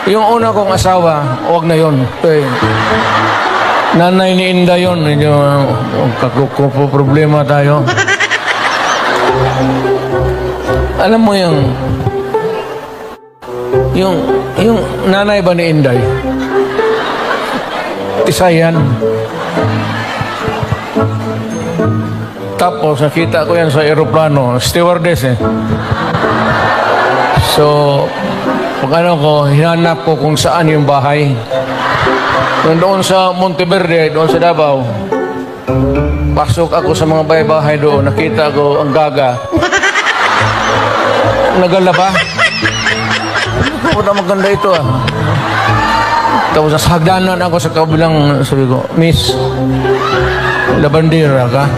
Yung una kong asawa, huwag na yun. Nanay ni Inda yun. Medyo problema tayo. Alam mo yung nanay ba ni Inday? Tisayan. Tapos nakita ko yan sa aeroplano, stewardess eh. So, pag ano ko, hinanap ko kung saan yung bahay. Doon sa Monteverde, doon sa Davao, pasok ako sa mga bahay-bahay doon, nakita ko ang gaga. Nagalaba. Puta, maganda ito ah. Tapos sa hagdanan ako sa kabilang, sabi ko, Miss, labandera ka?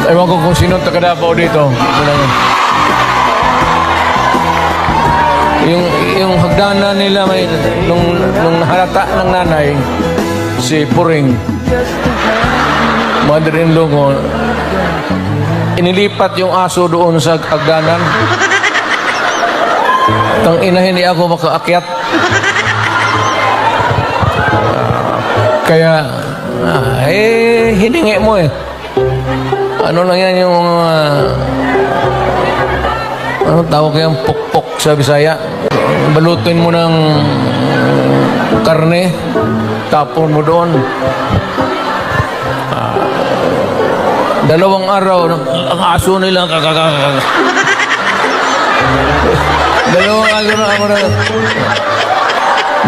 Ewan ko kung sino taga-Davao dito. Yung hagdanan nila may nung nahalata ng nanay si Puring, mother-in-law ko, inilipat yung aso doon sa hagdanan. Tang ina, hindi ako makaakyat. Kaya hiningi mo eh. Ano lang yan yung ano tawag kayang pukpok sa Bisaya? Balutin mo ng karne, tapon mo doon. 2 araw, ang aso nila Dalawang araw na ako na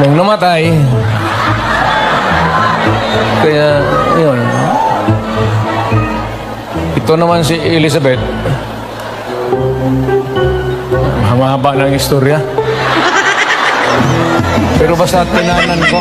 nung namatay. Kaya yun. Ito naman si Elizabeth. Mahaba ng istorya. Pero basta tinanan ko.